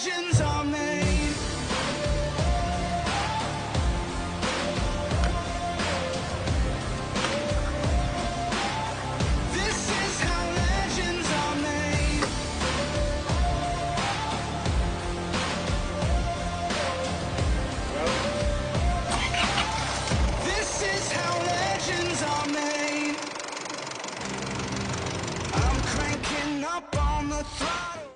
legends are made. This is how legends are made. This is how legends are made. I'm cranking up on the throttle.